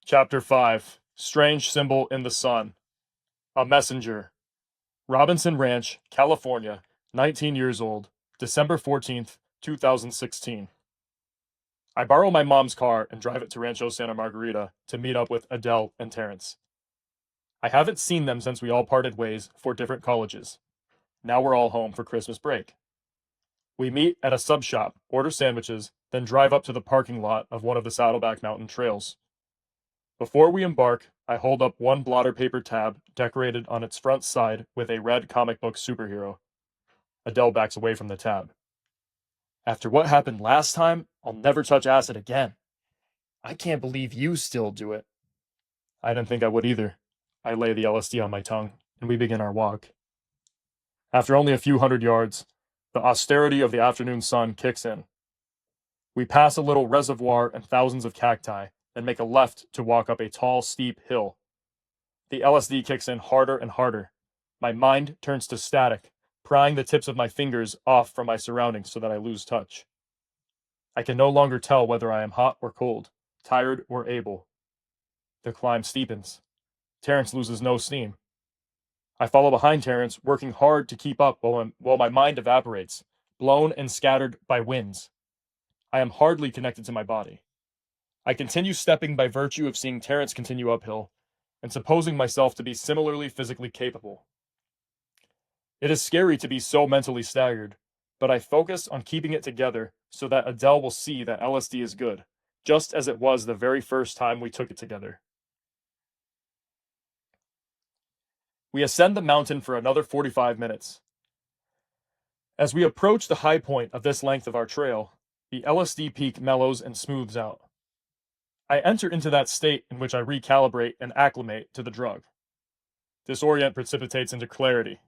Chapter 5 Strange Symbol in the Sun. A Messenger. Robinson Ranch, California, 19 years old, December 14th, 2016. I borrow my mom's car and drive it to Rancho Santa Margarita to meet up with Adele and Terrence. I haven't seen them since we all parted ways for different colleges. Now we're all home for Christmas break. We meet at a sub shop, order sandwiches, then drive up to the parking lot of one of the Saddleback Mountain trails. Before we embark, I hold up one blotter paper tab decorated on its front side with a red comic book superhero. Adele backs away from the tab. After what happened last time, I'll never touch acid again. I can't believe you still do it. I didn't think I would either. I lay the LSD on my tongue, and we begin our walk. After only a few hundred yards, the austerity of the afternoon sun kicks in. We pass a little reservoir and thousands of cacti, then make a left to walk up a tall, steep hill. The LSD kicks in harder and harder. My mind turns to static, prying the tips of my fingers off from my surroundings so that I lose touch. I can no longer tell whether I am hot or cold, tired or able. The climb steepens. Terrence loses no steam. I follow behind Terrence, working hard to keep up while my mind evaporates, blown and scattered by winds. I am hardly connected to my body. I continue stepping by virtue of seeing Terrence continue uphill, and supposing myself to be similarly physically capable. It is scary to be so mentally staggered, but I focus on keeping it together so that Adele will see that LSD is good, just as it was the very first time we took it together. We ascend the mountain for another 45 minutes. As we approach the high point of this length of our trail, the LSD peak mellows and smooths out. I enter into that state in which I recalibrate and acclimate to the drug. Disorient precipitates into clarity.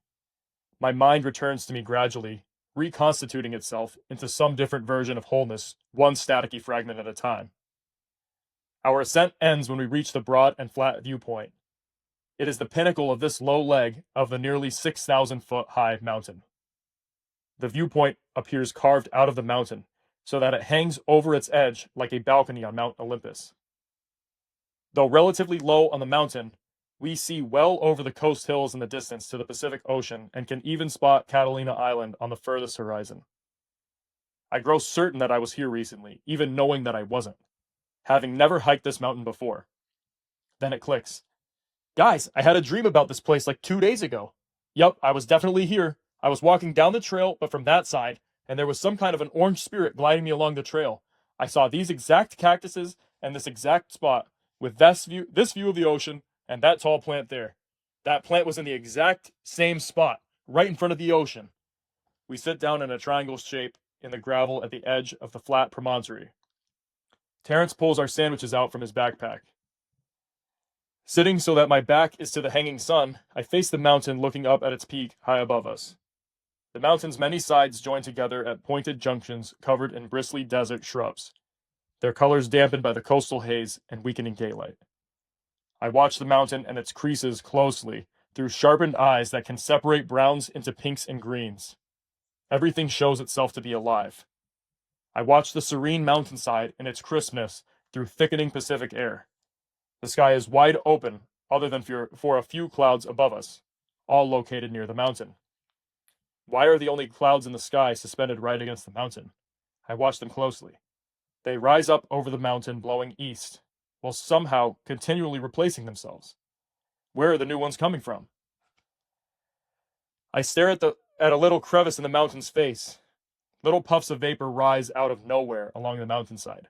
My mind returns to me gradually, reconstituting itself into some different version of wholeness, one staticky fragment at a time. Our ascent ends when we reach the broad and flat viewpoint. It is the pinnacle of this low leg of the nearly 6,000-foot high mountain. The viewpoint appears carved out of the mountain, so that it hangs over its edge like a balcony on Mount Olympus. Though relatively low on the mountain, we see well over the coast hills in the distance to the Pacific Ocean and can even spot Catalina Island on the furthest horizon. I grow certain that I was here recently, even knowing that I wasn't, having never hiked this mountain before. Then it clicks. Guys, I had a dream about this place like 2 days ago. Yup, I was definitely here. I was walking down the trail, but from that side, and there was some kind of an orange spirit gliding me along the trail. I saw these exact cactuses and this exact spot, with this view of the ocean, and that tall plant there. That plant was in the exact same spot, right in front of the ocean. We sit down in a triangle shape in the gravel at the edge of the flat promontory. Terrence pulls our sandwiches out from his backpack. Sitting so that my back is to the hanging sun, I face the mountain looking up at its peak high above us. The mountain's many sides join together at pointed junctions covered in bristly desert shrubs, their colors dampened by the coastal haze and weakening daylight. I watch the mountain and its creases closely through sharpened eyes that can separate browns into pinks and greens. Everything shows itself to be alive. I watch the serene mountainside and its crispness through thickening Pacific air. The sky is wide open, other than for a few clouds above us, all located near the mountain. Why are the only clouds in the sky suspended right against the mountain? I watch them closely. They rise up over the mountain, blowing east, while somehow continually replacing themselves. Where are the new ones coming from? I stare at a little crevice in the mountain's face. Little puffs of vapor rise out of nowhere along the mountainside.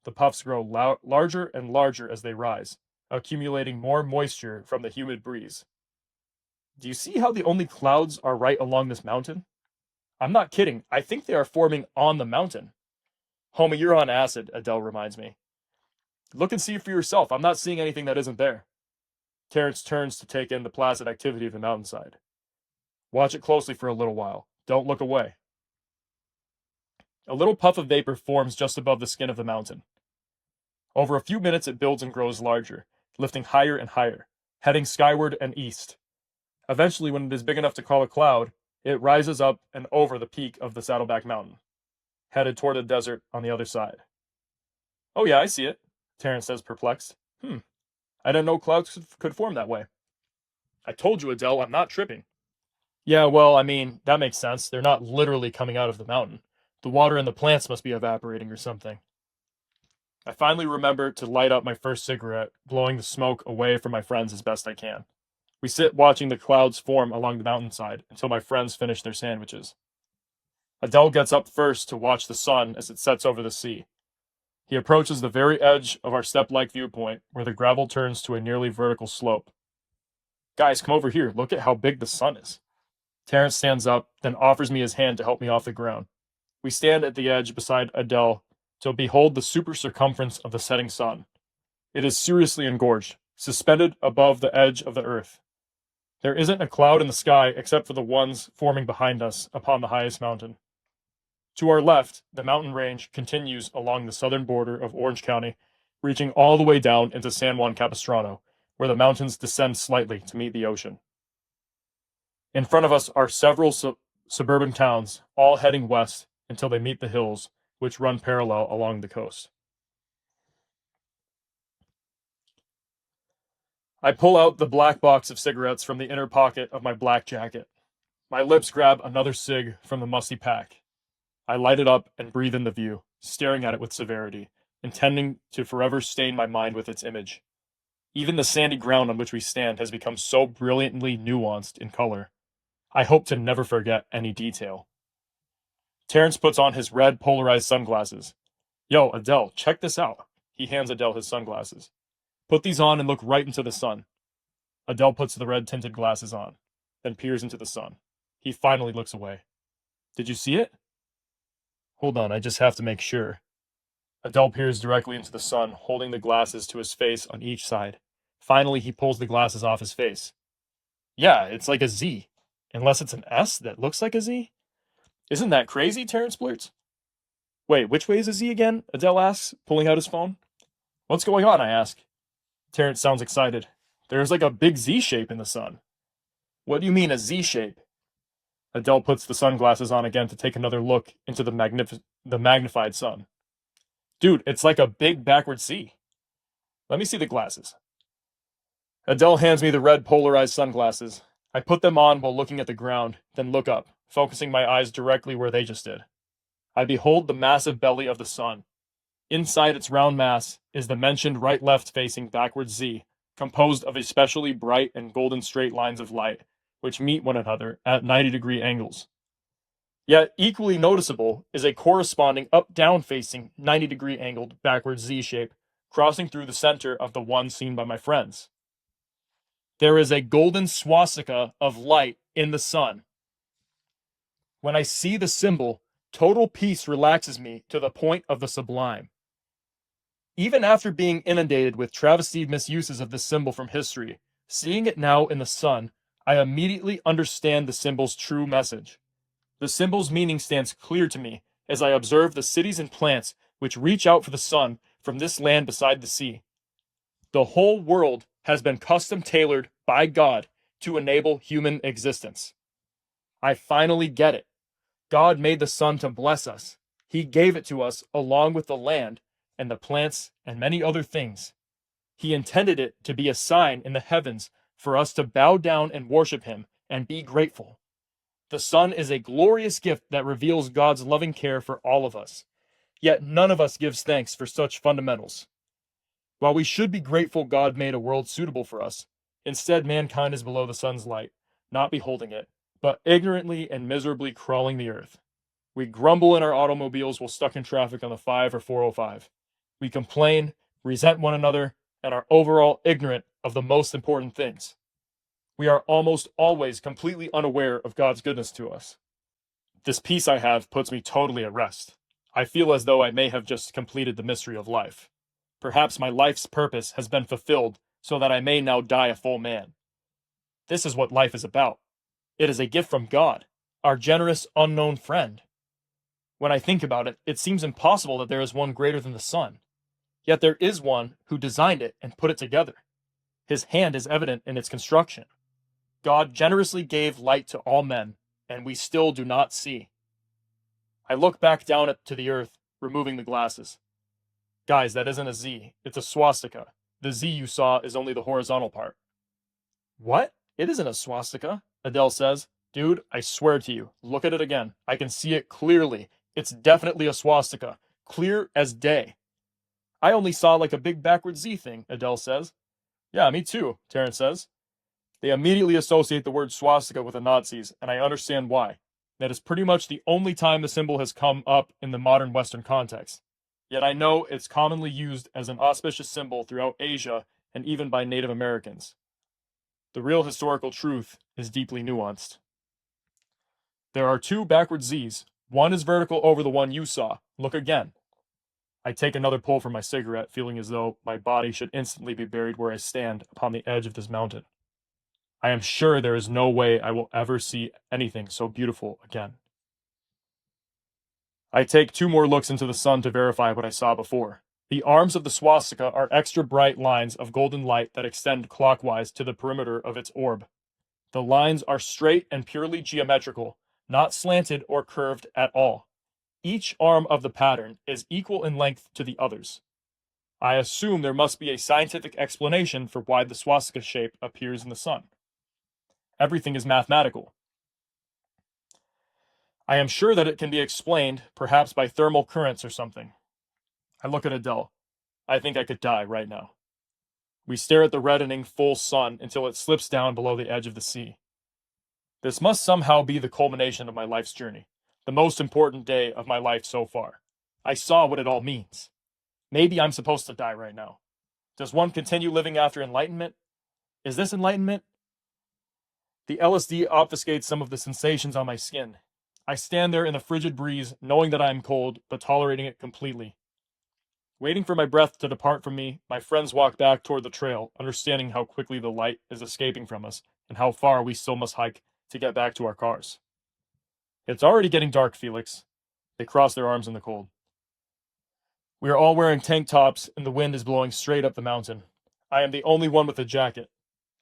The puffs grow larger and larger as they rise, accumulating more moisture from the humid breeze. Do you see how the only clouds are right along this mountain? I'm not kidding. I think they are forming on the mountain. Homie, you're on acid, Adele reminds me. Look and see for yourself. I'm not seeing anything that isn't there. Terrence turns to take in the placid activity of the mountainside. Watch it closely for a little while. Don't look away. A little puff of vapor forms just above the skin of the mountain. Over a few minutes it builds and grows larger, lifting higher and higher, heading skyward and east. Eventually, when it is big enough to call a cloud, it rises up and over the peak of the Saddleback Mountain, headed toward the desert on the other side. Oh yeah, I see it, Terrence says, perplexed. I didn't know clouds could form that way. I told you, Adele, I'm not tripping. Yeah, well, I mean, that makes sense. They're not literally coming out of the mountain. The water in the plants must be evaporating or something. I finally remember to light up my first cigarette, blowing the smoke away from my friends as best I can. We sit watching the clouds form along the mountainside until my friends finish their sandwiches. Adele gets up first to watch the sun as it sets over the sea. He approaches the very edge of our step-like viewpoint, where the gravel turns to a nearly vertical slope. Guys, come over here. Look at how big the sun is. Terrence stands up, then offers me his hand to help me off the ground. We stand at the edge beside Adele to behold the super circumference of the setting sun. It is seriously engorged, suspended above the edge of the earth. There isn't a cloud in the sky except for the ones forming behind us upon the highest mountain. To our left, the mountain range continues along the southern border of Orange County, reaching all the way down into San Juan Capistrano, where the mountains descend slightly to meet the ocean. In front of us are several suburban towns, all heading west until they meet the hills, which run parallel along the coast. I pull out the black box of cigarettes from the inner pocket of my black jacket. My lips grab another cig from the musty pack. I light it up and breathe in the view, staring at it with severity, intending to forever stain my mind with its image. Even the sandy ground on which we stand has become so brilliantly nuanced in color. I hope to never forget any detail. Terrence puts on his red polarized sunglasses. Yo, Adele, check this out. He hands Adele his sunglasses. Put these on and look right into the sun. Adele puts the red tinted glasses on, then peers into the sun. He finally looks away. Did you see it? Hold on, I just have to make sure. Adele peers directly into the sun, holding the glasses to his face on each side. Finally, he pulls the glasses off his face. Yeah, it's like a Z. Unless it's an S that looks like a Z? Isn't that crazy? Terrence blurts. Wait, which way is a Z again? Adele asks, pulling out his phone. What's going on? I ask. Terrence sounds excited. There's like a big Z shape in the sun. What do you mean, a Z shape? Adele puts the sunglasses on again to take another look into the magnified sun. Dude, it's like a big backward C. Let me see the glasses. Adele hands me the red polarized sunglasses. I put them on while looking at the ground, then look up, focusing my eyes directly where they just did. I behold the massive belly of the sun. Inside its round mass is the mentioned right-left facing backward Z, composed of especially bright and golden straight lines of light, which meet one another at 90-degree angles. Yet equally noticeable is a corresponding up-down facing 90-degree angled backward Z shape crossing through the center of the one seen by my friends. There is a golden swastika of light in the sun. When I see the symbol, total peace relaxes me to the point of the sublime. Even after being inundated with travestied misuses of this symbol from history, seeing it now in the sun, I immediately understand the symbol's true message. The symbol's meaning stands clear to me as I observe the cities and plants which reach out for the sun from this land beside the sea. The whole world has been custom tailored by God to enable human existence. I finally get it. God made the sun to bless us. He gave it to us along with the land and the plants and many other things. He intended it to be a sign in the heavens for us to bow down and worship Him and be grateful. The sun is a glorious gift that reveals God's loving care for all of us. Yet none of us gives thanks for such fundamentals. While we should be grateful God made a world suitable for us, instead mankind is below the sun's light, not beholding it, but ignorantly and miserably crawling the earth. We grumble in our automobiles while stuck in traffic on the 5 or 405. We complain, resent one another, and are overall ignorant of the most important things. We are almost always completely unaware of God's goodness to us. This peace I have puts me totally at rest. I feel as though I may have just completed the mystery of life. Perhaps my life's purpose has been fulfilled so that I may now die a full man. This is what life is about. It is a gift from God, our generous unknown friend. When I think about it, it seems impossible that there is one greater than the sun. Yet there is one who designed it and put it together. His hand is evident in its construction. God generously gave light to all men, and we still do not see. I look back down to the earth, removing the glasses. Guys, that isn't a Z, it's a swastika. The Z you saw is only the horizontal part. What? It isn't a swastika, Adele says. Dude, I swear to you, look at it again. I can see it clearly. It's definitely a swastika. Clear as day. I only saw like a big backwards Z thing, Adele says. Yeah, me too, Terrence says. They immediately associate the word swastika with the Nazis, and I understand why. That is pretty much the only time the symbol has come up in the modern Western context. Yet I know it's commonly used as an auspicious symbol throughout Asia and even by Native Americans. The real historical truth is deeply nuanced. There are two backward Z's. One is vertical over the one you saw. Look again. I take another pull from my cigarette, feeling as though my body should instantly be buried where I stand upon the edge of this mountain. I am sure there is no way I will ever see anything so beautiful again. I take two more looks into the sun to verify what I saw before. The arms of the swastika are extra bright lines of golden light that extend clockwise to the perimeter of its orb. The lines are straight and purely geometrical, not slanted or curved at all. Each arm of the pattern is equal in length to the others. I assume there must be a scientific explanation for why the swastika shape appears in the sun. Everything is mathematical. I am sure that it can be explained, perhaps by thermal currents or something. I look at Adele. I think I could die right now. We stare at the reddening full sun until it slips down below the edge of the sea. This must somehow be the culmination of my life's journey, the most important day of my life so far. I saw what it all means. Maybe I'm supposed to die right now. Does one continue living after enlightenment? Is this enlightenment? The LSD obfuscates some of the sensations on my skin. I stand there in the frigid breeze, knowing that I am cold, but tolerating it completely. Waiting for my breath to depart from me, my friends walk back toward the trail, understanding how quickly the light is escaping from us and how far we still must hike to get back to our cars. It's already getting dark, Felix. They cross their arms in the cold. We are all wearing tank tops, and the wind is blowing straight up the mountain. I am the only one with a jacket.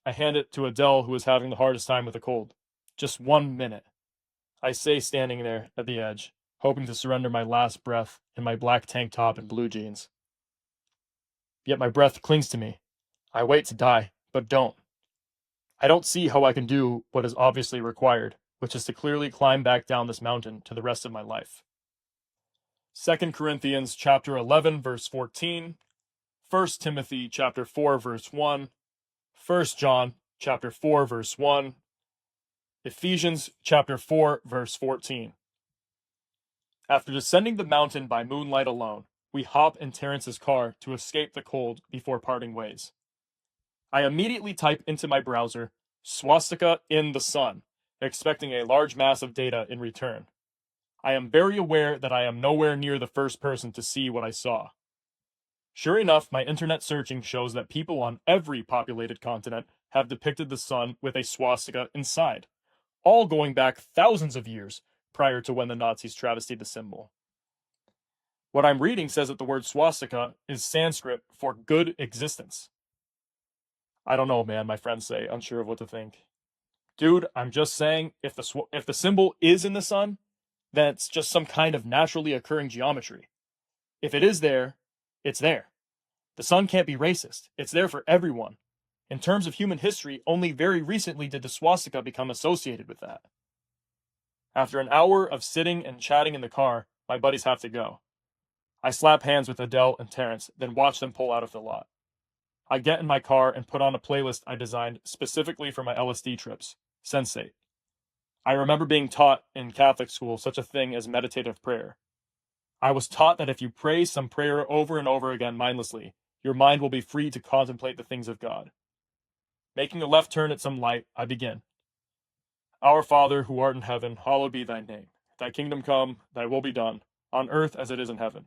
I hand it to Adele, who is having the hardest time with the cold. Just 1 minute. I say, standing there at the edge, hoping to surrender my last breath in my black tank top and blue jeans. Yet my breath clings to me. I wait to die, but don't. I don't see how I can do what is obviously required, which is to clearly climb back down this mountain to the rest of my life. 2 Corinthians chapter 11, verse 14, 1 Timothy chapter 4, verse 1, 1 John chapter 4, verse 1, Ephesians chapter 4, verse 14. After descending the mountain by moonlight alone, we hop in Terrence's car to escape the cold before parting ways. I immediately type into my browser, swastika in the sun, expecting a large mass of data in return. I am very aware that I am nowhere near the first person to see what I saw. Sure enough, my internet searching shows that people on every populated continent have depicted the sun with a swastika inside, all going back thousands of years prior to when the Nazis travestied the symbol. What I'm reading says that the word swastika is Sanskrit for good existence. I don't know, man, my friends say, unsure of what to think. Dude, I'm just saying, if the symbol is in the sun, then it's just some kind of naturally occurring geometry. If it is there, it's there. The sun can't be racist. It's there for everyone. In terms of human history, only very recently did the swastika become associated with that. After an hour of sitting and chatting in the car, my buddies have to go. I slap hands with Adele and Terrence, then watch them pull out of the lot. I get in my car and put on a playlist I designed specifically for my LSD trips, Sensate. I remember being taught in Catholic school such a thing as meditative prayer. I was taught that if you pray some prayer over and over again mindlessly, your mind will be free to contemplate the things of God. Making a left turn at some light, I begin. Our Father, who art in heaven, hallowed be thy name. Thy kingdom come, thy will be done, on earth as it is in heaven.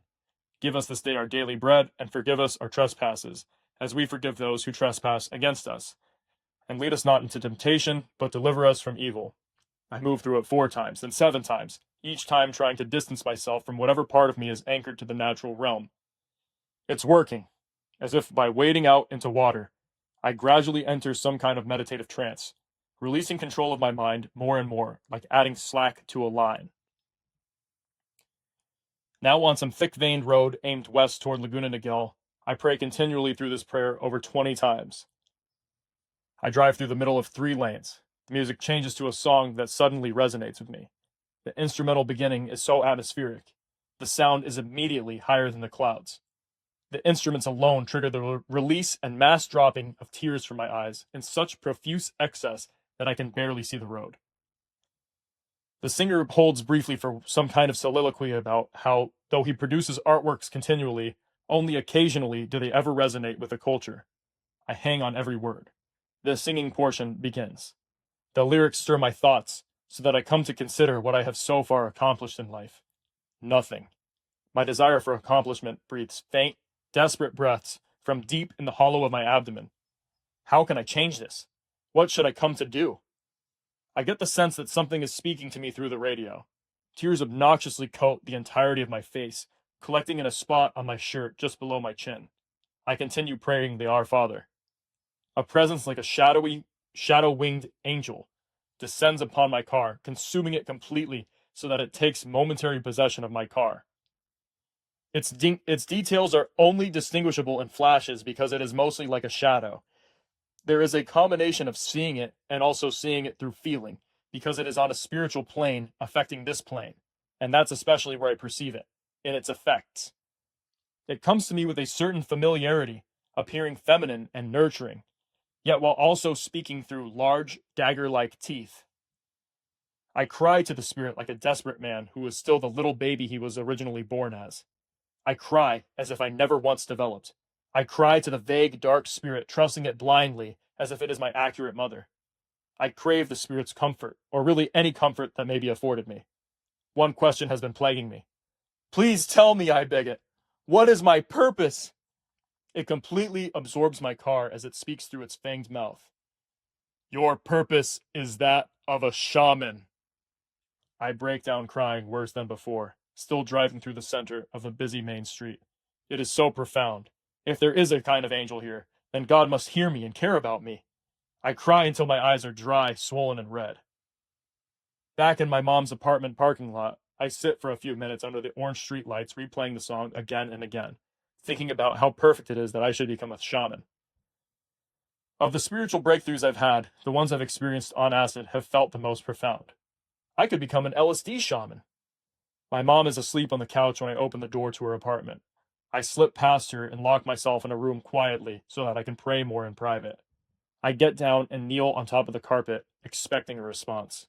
Give us this day our daily bread, and forgive us our trespasses, as we forgive those who trespass against us. And lead us not into temptation, but deliver us from evil. I move through it 4 times, then 7 times, each time trying to distance myself from whatever part of me is anchored to the natural realm. It's working, as if by wading out into water, I gradually enter some kind of meditative trance, releasing control of my mind more and more, like adding slack to a line. Now on some thick-veined road aimed west toward Laguna Niguel, I pray continually through this prayer over 20 times. I drive through the middle of 3 lanes. The music changes to a song that suddenly resonates with me. The instrumental beginning is so atmospheric. The sound is immediately higher than the clouds. The instruments alone trigger the release and mass dropping of tears from my eyes in such profuse excess that I can barely see the road. The singer holds briefly for some kind of soliloquy about how, though he produces artworks continually, only occasionally do they ever resonate with the culture. I hang on every word. The singing portion begins. The lyrics stir my thoughts, so that I come to consider what I have so far accomplished in life. Nothing. My desire for accomplishment breathes faint, desperate breaths from deep in the hollow of my abdomen. How can I change this? What should I come to do? I get the sense that something is speaking to me through the radio. Tears obnoxiously coat the entirety of my face, collecting in a spot on my shirt just below my chin. I continue praying the Our Father. A presence like a shadow-winged angel descends upon my car, consuming it completely so that it takes momentary possession of my car. Its details are only distinguishable in flashes because it is mostly like a shadow. There is a combination of seeing it and also seeing it through feeling, because it is on a spiritual plane affecting this plane, and that's especially where I perceive it, in its effects. It comes to me with a certain familiarity, appearing feminine and nurturing, yet while also speaking through large, dagger-like teeth. I cry to the spirit like a desperate man who is still the little baby he was originally born as. I cry as if I never once developed. I cry to the vague, dark spirit, trusting it blindly as if it is my accurate mother. I crave the spirit's comfort, or really any comfort that may be afforded me. One question has been plaguing me. Please tell me, I beg it. What is my purpose? It completely absorbs my car as it speaks through its fanged mouth. Your purpose is that of a shaman. I break down crying worse than before, still driving through the center of a busy main street. It is so profound. If there is a kind of angel here, then God must hear me and care about me. I cry until my eyes are dry, swollen, and red. Back in my mom's apartment parking lot, I sit for a few minutes under the orange streetlights, replaying the song again and again, thinking about how perfect it is that I should become a shaman. Of the spiritual breakthroughs I've had, the ones I've experienced on acid have felt the most profound. I could become an LSD shaman. My mom is asleep on the couch when I open the door to her apartment. I slip past her and lock myself in a room quietly so that I can pray more in private. I get down and kneel on top of the carpet, expecting a response.